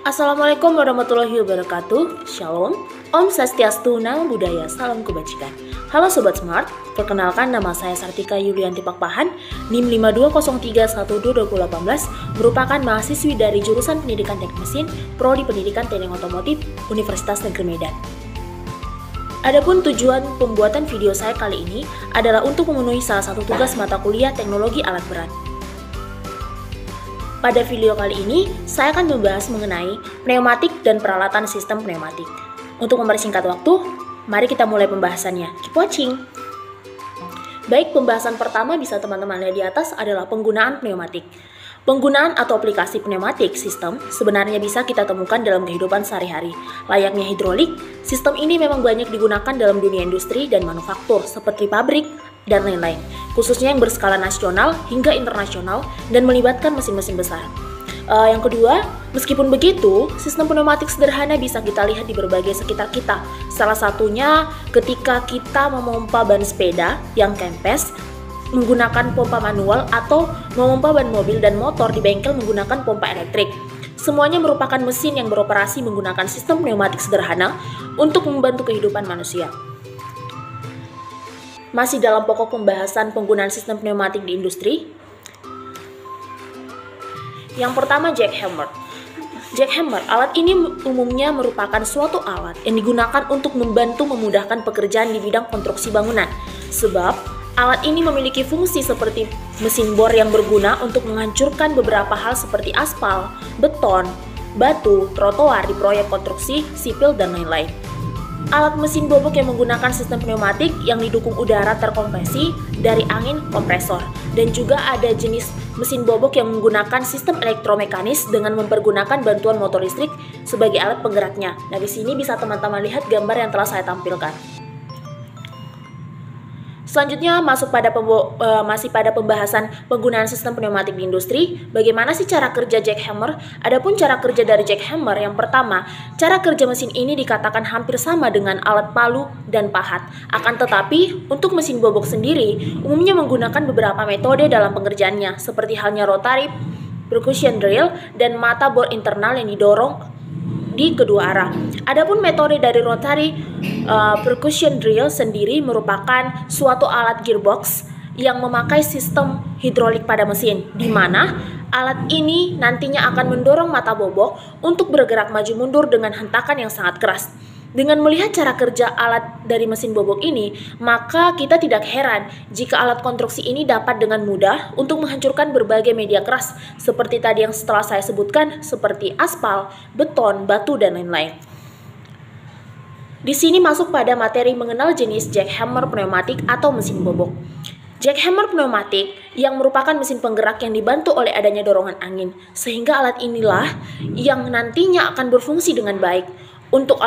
Assalamualaikum warahmatullahi wabarakatuh. Shalom, Om Swastiastu, Namo Buddhaya, Salam Kebajikan. Halo Sobat Smart, perkenalkan nama saya Sartika Yulianti Pakpahan, NIM 5203122018, merupakan mahasiswi dari jurusan Pendidikan Teknik Mesin, Prodi Pendidikan Teknik Otomotif, Universitas Negeri Medan. Adapun tujuan pembuatan video saya kali ini adalah untuk memenuhi salah satu tugas mata kuliah Teknologi Alat Berat. Pada video kali ini, saya akan membahas mengenai pneumatik dan peralatan sistem pneumatik. Untuk mempersingkat waktu, mari kita mulai pembahasannya. Keep watching! Baik, pembahasan pertama bisa teman-teman lihat di atas adalah penggunaan pneumatik. Penggunaan atau aplikasi pneumatik sistem sebenarnya bisa kita temukan dalam kehidupan sehari-hari. Layaknya hidrolik, sistem ini memang banyak digunakan dalam dunia industri dan manufaktur seperti pabrik dan lain-lain, khususnya yang berskala nasional hingga internasional dan melibatkan mesin-mesin besar. Yang kedua, meskipun begitu, sistem pneumatik sederhana bisa kita lihat di berbagai sekitar kita. Salah satunya ketika kita memompa ban sepeda yang kempes menggunakan pompa manual atau memompa ban mobil dan motor di bengkel menggunakan pompa elektrik. Semuanya merupakan mesin yang beroperasi menggunakan sistem pneumatik sederhana untuk membantu kehidupan manusia. Masih dalam pokok pembahasan penggunaan sistem pneumatik di industri. Yang pertama, jackhammer. Jackhammer, alat ini umumnya merupakan suatu alat yang digunakan untuk membantu memudahkan pekerjaan di bidang konstruksi bangunan. Sebab, alat ini memiliki fungsi seperti mesin bor yang berguna untuk menghancurkan beberapa hal seperti aspal, beton, batu, trotoar di proyek konstruksi, sipil, dan lain-lain. Alat mesin bobok yang menggunakan sistem pneumatik yang didukung udara terkompresi dari angin kompresor. Dan juga ada jenis mesin bobok yang menggunakan sistem elektromekanis dengan mempergunakan bantuan motor listrik sebagai alat penggeraknya. Nah, di sini bisa teman-teman lihat gambar yang telah saya tampilkan. Selanjutnya masih pada pembahasan penggunaan sistem pneumatik di industri. Bagaimana sih cara kerja jackhammer? Adapun cara kerja dari jackhammer, yang pertama, cara kerja mesin ini dikatakan hampir sama dengan alat palu dan pahat. Akan tetapi, untuk mesin bobok sendiri umumnya menggunakan beberapa metode dalam pengerjaannya, seperti halnya rotary, percussion drill, dan mata bor internal yang didorong di kedua arah. Adapun metode dari rotary percussion drill sendiri merupakan suatu alat gearbox yang memakai sistem hidrolik pada mesin, di mana alat ini nantinya akan mendorong mata bobok untuk bergerak maju mundur dengan hentakan yang sangat keras. Dengan melihat cara kerja alat dari mesin bobok ini, maka kita tidak heran jika alat konstruksi ini dapat dengan mudah untuk menghancurkan berbagai media keras seperti tadi yang setelah saya sebutkan, seperti aspal, beton, batu, dan lain-lain. Di sini masuk pada materi mengenal jenis jackhammer pneumatik atau mesin bobok. Jackhammer pneumatik yang merupakan mesin penggerak yang dibantu oleh adanya dorongan angin, sehingga alat inilah yang nantinya akan berfungsi dengan baik. Untuk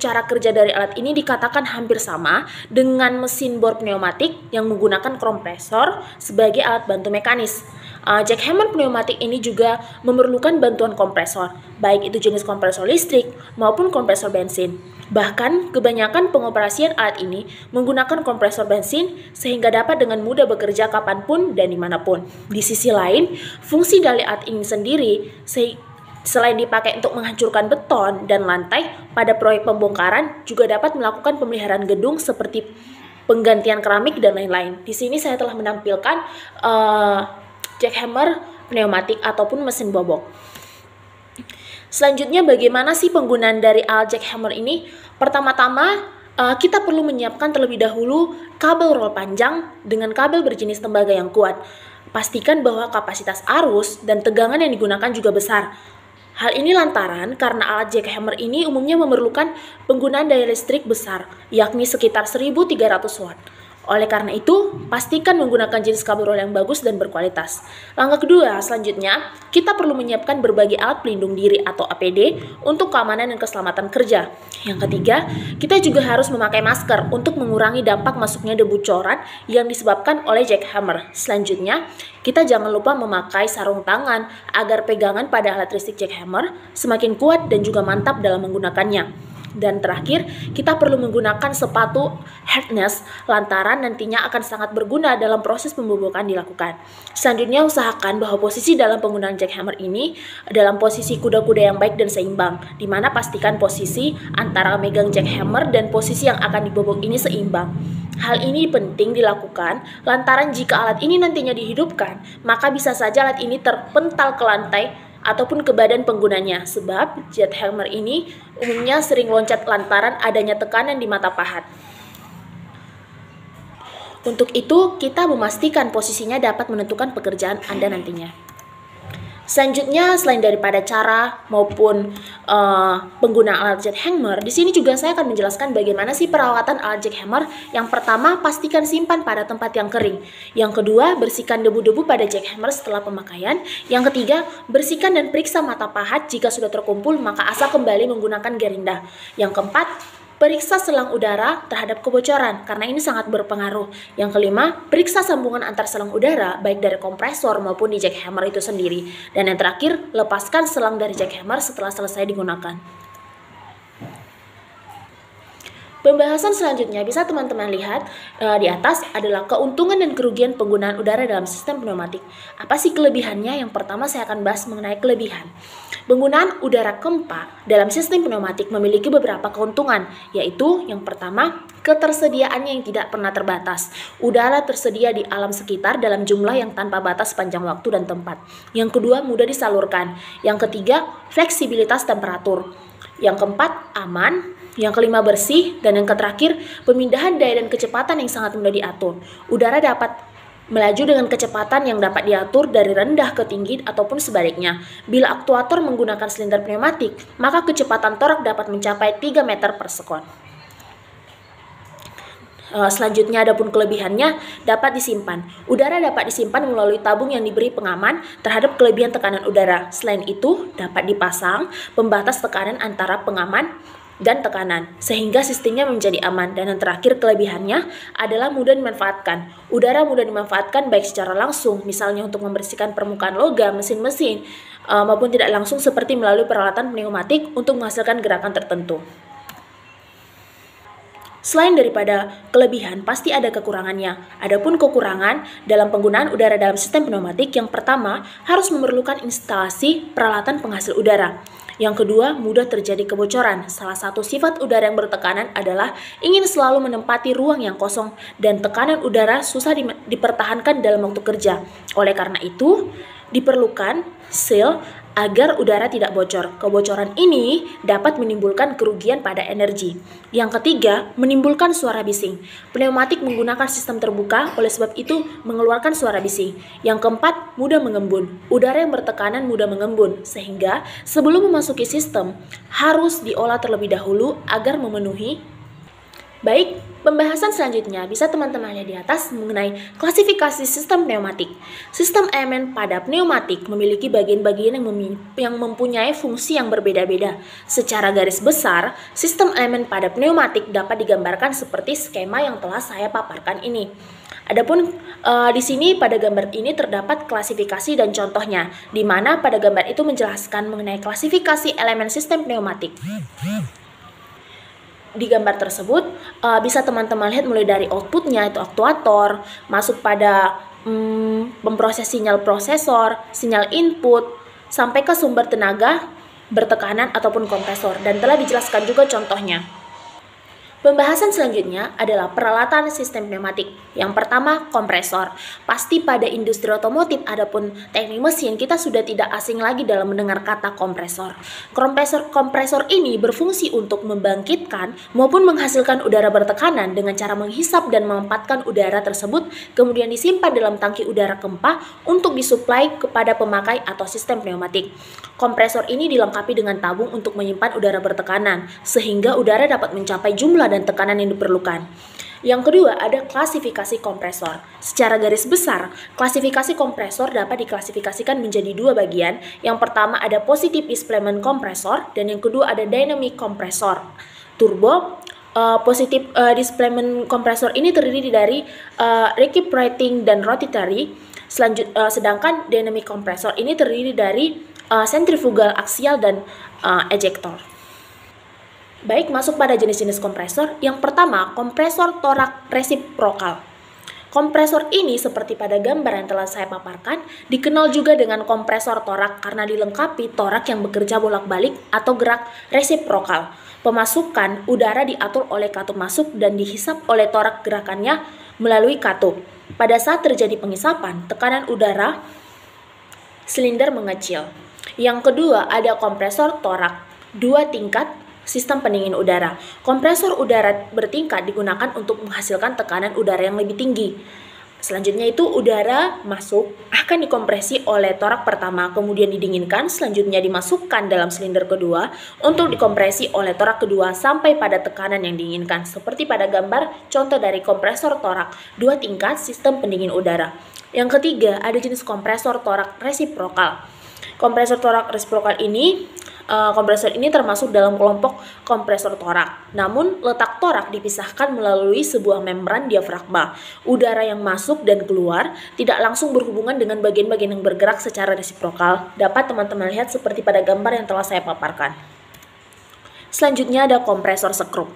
cara kerja dari alat ini dikatakan hampir sama dengan mesin bor pneumatik yang menggunakan kompresor sebagai alat bantu mekanis. Jackhammer pneumatik ini juga memerlukan bantuan kompresor, baik itu jenis kompresor listrik maupun kompresor bensin. Bahkan kebanyakan pengoperasian alat ini menggunakan kompresor bensin sehingga dapat dengan mudah bekerja kapanpun dan dimanapun. Di sisi lain, fungsi dari alat ini sendiri selain dipakai untuk menghancurkan beton dan lantai pada proyek pembongkaran, juga dapat melakukan pemeliharaan gedung seperti penggantian keramik dan lain-lain. Di sini saya telah menampilkan jackhammer pneumatik ataupun mesin bobok. Selanjutnya, bagaimana sih penggunaan dari alat jackhammer ini? Pertama-tama, kita perlu menyiapkan terlebih dahulu kabel roll panjang dengan kabel berjenis tembaga yang kuat. Pastikan bahwa kapasitas arus dan tegangan yang digunakan juga besar. Hal ini lantaran karena alat jackhammer ini umumnya memerlukan penggunaan daya listrik besar, yakni sekitar 1300 watt. Oleh karena itu, pastikan menggunakan jenis kabel roll yang bagus dan berkualitas. Langkah kedua, selanjutnya, kita perlu menyiapkan berbagai alat pelindung diri atau APD untuk keamanan dan keselamatan kerja. Yang ketiga, kita juga harus memakai masker untuk mengurangi dampak masuknya debu coran yang disebabkan oleh jackhammer. Selanjutnya, kita jangan lupa memakai sarung tangan agar pegangan pada alat listrik jackhammer semakin kuat dan juga mantap dalam menggunakannya. Dan terakhir, kita perlu menggunakan sepatu harness lantaran nantinya akan sangat berguna dalam proses pembobokan dilakukan. Selanjutnya, usahakan bahwa posisi dalam penggunaan jackhammer ini dalam posisi kuda-kuda yang baik dan seimbang, di mana pastikan posisi antara megang jackhammer dan posisi yang akan dibobok ini seimbang. Hal ini penting dilakukan lantaran jika alat ini nantinya dihidupkan, maka bisa saja alat ini terpental ke lantai ataupun ke badan penggunanya, sebab jackhammer ini umumnya sering loncat lantaran adanya tekanan di mata pahat. Untuk itu, kita memastikan posisinya dapat menentukan pekerjaan Anda nantinya. Selanjutnya, selain daripada cara maupun penggunaan alat jackhammer, di sini juga saya akan menjelaskan bagaimana sih perawatan alat jackhammer. Yang pertama, pastikan simpan pada tempat yang kering. Yang kedua, bersihkan debu-debu pada jackhammer setelah pemakaian. Yang ketiga, bersihkan dan periksa mata pahat. Jika sudah terkumpul, maka asal kembali menggunakan gerinda. Yang keempat, periksa selang udara terhadap kebocoran, karena ini sangat berpengaruh. Yang kelima, periksa sambungan antar selang udara, baik dari kompresor maupun di jackhammer itu sendiri. Dan yang terakhir, lepaskan selang dari jackhammer setelah selesai digunakan. Pembahasan selanjutnya bisa teman-teman lihat di atas adalah keuntungan dan kerugian penggunaan udara dalam sistem pneumatik. Apa sih kelebihannya? Yang pertama saya akan bahas mengenai kelebihan. Penggunaan udara Kempa dalam sistem pneumatik memiliki beberapa keuntungan, yaitu yang pertama, ketersediaannya yang tidak pernah terbatas. Udara tersedia di alam sekitar dalam jumlah yang tanpa batas sepanjang waktu dan tempat. Yang kedua, mudah disalurkan. Yang ketiga, fleksibilitas temperatur. Yang keempat, aman. Yang kelima, bersih. Dan yang terakhir, pemindahan daya dan kecepatan yang sangat mudah diatur. Udara dapat melaju dengan kecepatan yang dapat diatur dari rendah ke tinggi ataupun sebaliknya. Bila aktuator menggunakan silinder pneumatik, maka kecepatan torak dapat mencapai 3 meter per sekon. Selanjutnya, adapun kelebihannya dapat disimpan. Udara dapat disimpan melalui tabung yang diberi pengaman terhadap kelebihan tekanan udara. Selain itu, dapat dipasang pembatas tekanan antara pengaman dan tekanan, sehingga sistemnya menjadi aman. Dan yang terakhir, kelebihannya adalah mudah dimanfaatkan. Udara mudah dimanfaatkan baik secara langsung, misalnya untuk membersihkan permukaan logam, mesin-mesin, maupun tidak langsung seperti melalui peralatan pneumatik untuk menghasilkan gerakan tertentu. Selain daripada kelebihan, pasti ada kekurangannya. Adapun kekurangan dalam penggunaan udara dalam sistem pneumatik, yang pertama, harus memerlukan instalasi peralatan penghasil udara. Yang kedua, mudah terjadi kebocoran. Salah satu sifat udara yang bertekanan adalah ingin selalu menempati ruang yang kosong dan tekanan udara susah dipertahankan dalam waktu kerja. Oleh karena itu, diperlukan seal agar udara tidak bocor. Kebocoran ini dapat menimbulkan kerugian pada energi. Yang ketiga, menimbulkan suara bising. Pneumatik menggunakan sistem terbuka, oleh sebab itu mengeluarkan suara bising. Yang keempat, mudah mengembun. Udara yang bertekanan mudah mengembun, sehingga sebelum memasuki sistem harus diolah terlebih dahulu agar memenuhi. Baik, pembahasan selanjutnya bisa teman-teman lihat di atas mengenai klasifikasi sistem pneumatik. Sistem elemen pada pneumatik memiliki bagian-bagian yang mempunyai fungsi yang berbeda-beda. Secara garis besar, sistem elemen pada pneumatik dapat digambarkan seperti skema yang telah saya paparkan ini. Adapun di sini pada gambar ini terdapat klasifikasi dan contohnya, di mana pada gambar itu menjelaskan mengenai klasifikasi elemen sistem pneumatik. Di gambar tersebut bisa teman-teman lihat mulai dari outputnya, itu aktuator, masuk pada pemproses sinyal prosesor, sinyal input, sampai ke sumber tenaga bertekanan ataupun kompresor, dan telah dijelaskan juga contohnya. Pembahasan selanjutnya adalah peralatan sistem pneumatik. Yang pertama, kompresor. Pasti pada industri otomotif adapun teknik mesin kita sudah tidak asing lagi dalam mendengar kata kompresor. Kompresor ini berfungsi untuk membangkitkan maupun menghasilkan udara bertekanan dengan cara menghisap dan menempatkan udara tersebut kemudian disimpan dalam tangki udara Kempa untuk disuplai kepada pemakai atau sistem pneumatik. Kompresor ini dilengkapi dengan tabung untuk menyimpan udara bertekanan sehingga udara dapat mencapai jumlah dan tekanan yang diperlukan. Yang kedua, ada klasifikasi kompresor. Secara garis besar, klasifikasi kompresor dapat diklasifikasikan menjadi dua bagian. Yang pertama ada positive displacement kompresor dan yang kedua ada dynamic kompresor. Positive displacement kompresor ini terdiri dari recuperating dan rotatory. Sedangkan dynamic kompresor ini terdiri dari centrifugal, aksial, dan ejector. Baik, masuk pada jenis-jenis kompresor. Yang pertama, kompresor torak resiprokal. Kompresor ini seperti pada gambar yang telah saya paparkan, dikenal juga dengan kompresor torak karena dilengkapi torak yang bekerja bolak-balik atau gerak resiprokal. Pemasukan udara diatur oleh katup masuk dan dihisap oleh torak gerakannya melalui katup. Pada saat terjadi penghisapan, tekanan udara silinder mengecil. Yang kedua, ada kompresor torak 2 tingkat sistem pendingin udara. Kompresor udara bertingkat digunakan untuk menghasilkan tekanan udara yang lebih tinggi. Selanjutnya itu udara masuk akan dikompresi oleh torak pertama, kemudian didinginkan, selanjutnya dimasukkan dalam silinder kedua untuk dikompresi oleh torak kedua sampai pada tekanan yang diinginkan. Seperti pada gambar contoh dari kompresor torak 2 tingkat sistem pendingin udara. Yang ketiga, ada jenis kompresor torak resiprokal. Kompresor torak resiprokal ini kompresor ini termasuk dalam kelompok kompresor torak. Namun, letak torak dipisahkan melalui sebuah membran diafragma. Udara yang masuk dan keluar tidak langsung berhubungan dengan bagian-bagian yang bergerak secara resiprokal. Dapat teman-teman lihat seperti pada gambar yang telah saya paparkan. Selanjutnya ada kompresor sekrup.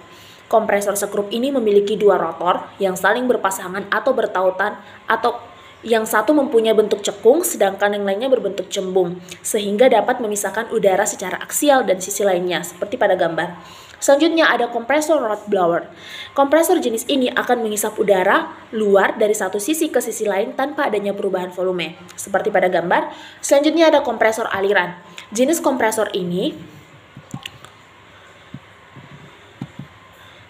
Kompresor sekrup ini memiliki 2 rotor yang saling berpasangan atau bertautan, atau yang satu mempunyai bentuk cekung, sedangkan yang lainnya berbentuk cembung, sehingga dapat memisahkan udara secara aksial dan sisi lainnya, seperti pada gambar. Selanjutnya ada kompresor rod blower. Kompresor jenis ini akan menghisap udara luar dari satu sisi ke sisi lain tanpa adanya perubahan volume, seperti pada gambar. Selanjutnya ada kompresor aliran. Jenis kompresor ini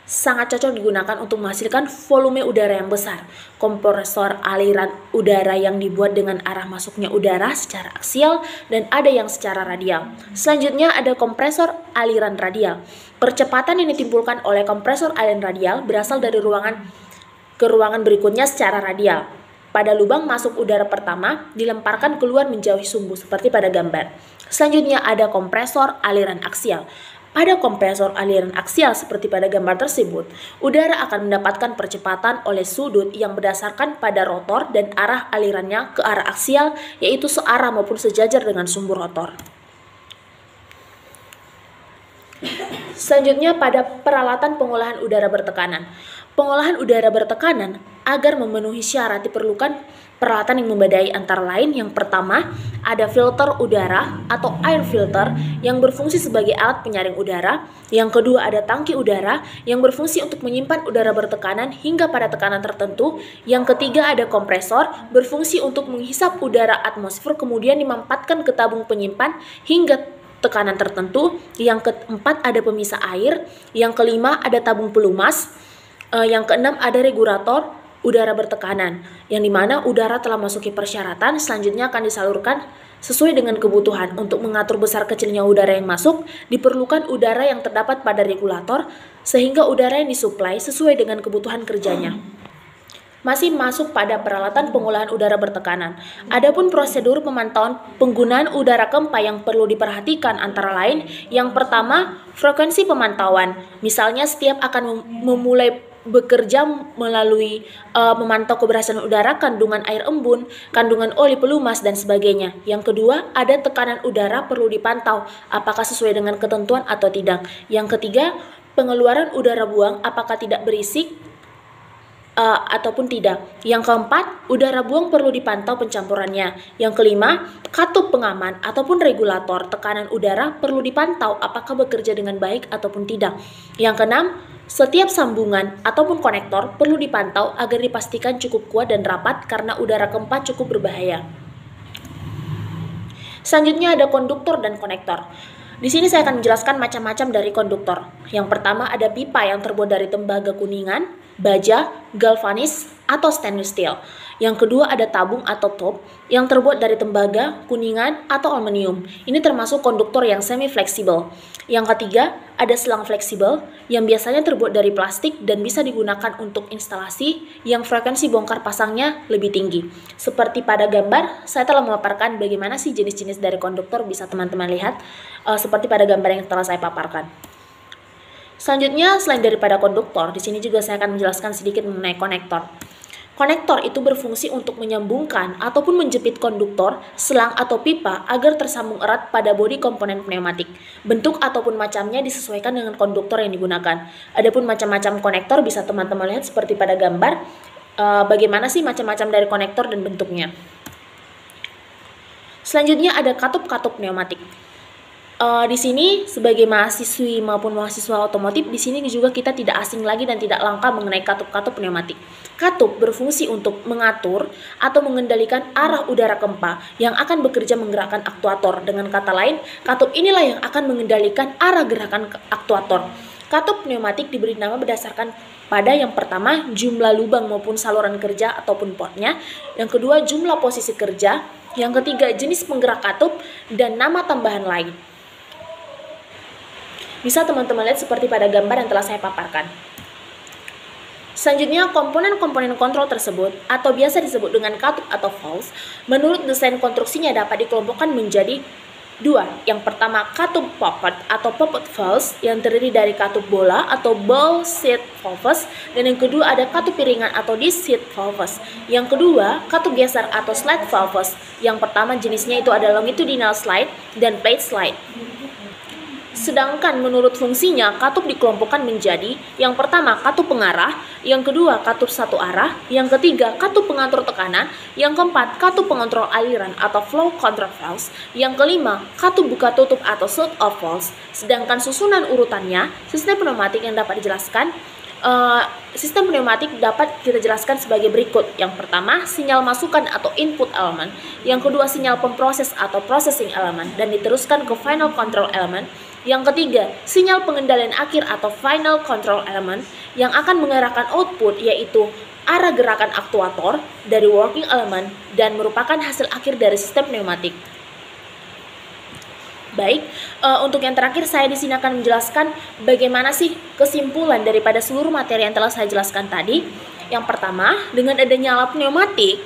sangat cocok digunakan untuk menghasilkan volume udara yang besar. Kompresor aliran udara yang dibuat dengan arah masuknya udara secara aksial dan ada yang secara radial. Selanjutnya ada kompresor aliran radial. Percepatan yang ditimbulkan oleh kompresor aliran radial berasal dari ruangan ke ruangan berikutnya secara radial. Pada lubang masuk udara pertama dilemparkan keluar menjauhi sumbu seperti pada gambar. Selanjutnya ada kompresor aliran aksial. Pada kompresor aliran aksial seperti pada gambar tersebut, udara akan mendapatkan percepatan oleh sudut yang berdasarkan pada rotor dan arah alirannya ke arah aksial, yaitu searah maupun sejajar dengan sumbu rotor. Selanjutnya pada peralatan pengolahan udara bertekanan. Pengolahan udara bertekanan agar memenuhi syarat diperlukan peralatan yang memadai, antara lain yang pertama ada filter udara atau air filter yang berfungsi sebagai alat penyaring udara. Yang kedua ada tangki udara yang berfungsi untuk menyimpan udara bertekanan hingga pada tekanan tertentu. Yang ketiga ada kompresor berfungsi untuk menghisap udara atmosfer kemudian dimampatkan ke tabung penyimpan hingga tekanan tertentu. Yang keempat ada pemisah air. Yang kelima ada tabung pelumas. Yang keenam ada regulator udara bertekanan, yang dimana udara telah masuki persyaratan, selanjutnya akan disalurkan sesuai dengan kebutuhan. Untuk mengatur besar kecilnya udara yang masuk, diperlukan udara yang terdapat pada regulator, sehingga udara yang disuplai sesuai dengan kebutuhan kerjanya. Masih masuk pada peralatan pengolahan udara bertekanan. Adapun prosedur pemantauan penggunaan udara KEMPA yang perlu diperhatikan antara lain, yang pertama, frekuensi pemantauan. Misalnya setiap akan memulai bekerja melalui memantau keberhasilan udara, kandungan air embun, kandungan oli pelumas, dan sebagainya. Yang kedua, ada tekanan udara perlu dipantau, apakah sesuai dengan ketentuan atau tidak. Yang ketiga, pengeluaran udara buang, apakah tidak berisik ataupun tidak. Yang keempat, udara buang perlu dipantau pencampurannya. Yang kelima, katup pengaman ataupun regulator tekanan udara perlu dipantau apakah bekerja dengan baik ataupun tidak. Yang keenam, setiap sambungan ataupun konektor perlu dipantau agar dipastikan cukup kuat dan rapat karena udara KEMPA cukup berbahaya. Selanjutnya ada konduktor dan konektor. Di sini saya akan menjelaskan macam-macam dari konduktor. Yang pertama ada pipa yang terbuat dari tembaga kuningan, baja, galvanis, atau stainless steel. Yang kedua ada tabung atau top yang terbuat dari tembaga, kuningan, atau aluminium. Ini termasuk konduktor yang semi-fleksibel. Yang ketiga ada selang fleksibel yang biasanya terbuat dari plastik dan bisa digunakan untuk instalasi yang frekuensi bongkar pasangnya lebih tinggi. Seperti pada gambar, saya telah memaparkan bagaimana sih jenis-jenis dari konduktor, bisa teman-teman lihat seperti pada gambar yang telah saya paparkan. Selanjutnya, selain daripada konduktor, di sini juga saya akan menjelaskan sedikit mengenai konektor. Konektor itu berfungsi untuk menyambungkan ataupun menjepit konduktor, selang atau pipa agar tersambung erat pada bodi komponen pneumatik. Bentuk ataupun macamnya disesuaikan dengan konduktor yang digunakan. Adapun macam-macam konektor bisa teman-teman lihat seperti pada gambar. Bagaimana sih macam-macam dari konektor dan bentuknya. Selanjutnya ada katup-katup pneumatik. Di sini sebagai mahasiswi maupun mahasiswa otomotif, di sini juga kita tidak asing lagi dan tidak langka mengenai katup-katup pneumatik. Katup berfungsi untuk mengatur atau mengendalikan arah udara kempa yang akan bekerja menggerakkan aktuator. Dengan kata lain, katup inilah yang akan mengendalikan arah gerakan aktuator. Katup pneumatik diberi nama berdasarkan pada yang pertama jumlah lubang maupun saluran kerja ataupun potnya, yang kedua jumlah posisi kerja, yang ketiga jenis penggerak katup, dan nama tambahan lain. Bisa teman-teman lihat seperti pada gambar yang telah saya paparkan. Selanjutnya, komponen-komponen kontrol tersebut atau biasa disebut dengan katup atau valves, menurut desain konstruksinya dapat dikelompokkan menjadi dua. Yang pertama, katup pocket atau pocket valves yang terdiri dari katup bola atau ball seat valves, dan yang kedua ada katup piringan atau disc seat valves. Yang kedua, katup geser atau slide valves. Yang pertama jenisnya itu ada longitudinal slide dan plate slide. Sedangkan menurut fungsinya, katup dikelompokkan menjadi yang pertama katup pengarah, yang kedua katup satu arah, yang ketiga katup pengatur tekanan, yang keempat katup pengontrol aliran atau flow control valves, yang kelima katup buka tutup atau shut off valves. Sedangkan susunan urutannya, sistem pneumatik yang dapat dijelaskan, sistem pneumatik dapat kita jelaskan sebagai berikut. Yang pertama, sinyal masukan atau input element, yang kedua sinyal pemproses atau processing element, dan diteruskan ke final control element. Yang ketiga, sinyal pengendalian akhir atau final control element yang akan mengarahkan output, yaitu arah gerakan aktuator dari working element dan merupakan hasil akhir dari sistem pneumatik. Baik, untuk yang terakhir saya di sini akan menjelaskan bagaimana sih kesimpulan daripada seluruh materi yang telah saya jelaskan tadi. Yang pertama, dengan adanya alat pneumatik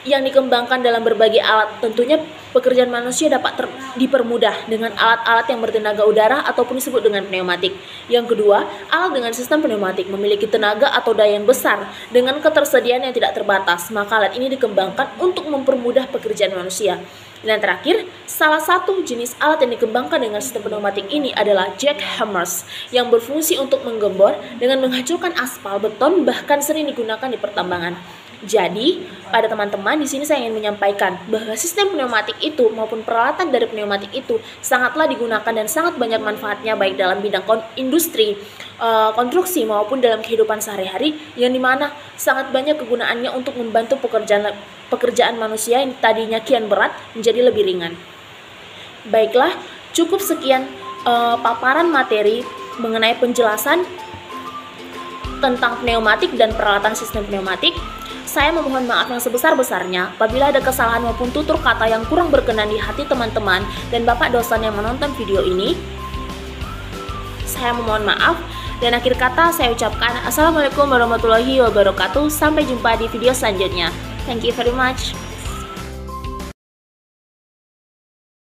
yang dikembangkan dalam berbagai alat, tentunya pekerjaan manusia dapat dipermudah dengan alat-alat yang bertenaga udara ataupun disebut dengan pneumatik. Yang kedua, alat dengan sistem pneumatik memiliki tenaga atau daya yang besar dengan ketersediaan yang tidak terbatas, maka alat ini dikembangkan untuk mempermudah pekerjaan manusia. Dan yang terakhir, salah satu jenis alat yang dikembangkan dengan sistem pneumatik ini adalah jackhammers yang berfungsi untuk menggembor dengan menghancurkan aspal, beton, bahkan sering digunakan di pertambangan. Jadi, pada teman-teman di sini saya ingin menyampaikan bahwa sistem pneumatik itu maupun peralatan dari pneumatik itu sangatlah digunakan dan sangat banyak manfaatnya baik dalam bidang industri, konstruksi maupun dalam kehidupan sehari-hari, yang dimana sangat banyak kegunaannya untuk membantu pekerjaan manusia yang tadinya kian berat menjadi lebih ringan. Baiklah, cukup sekian paparan materi mengenai penjelasan tentang pneumatik dan peralatan sistem pneumatik. Saya memohon maaf yang sebesar-besarnya apabila ada kesalahan maupun tutur kata yang kurang berkenan di hati teman-teman dan Bapak dosen yang menonton video ini. Saya memohon maaf, dan akhir kata saya ucapkan Assalamualaikum warahmatullahi wabarakatuh. Sampai jumpa di video selanjutnya. Thank you very much.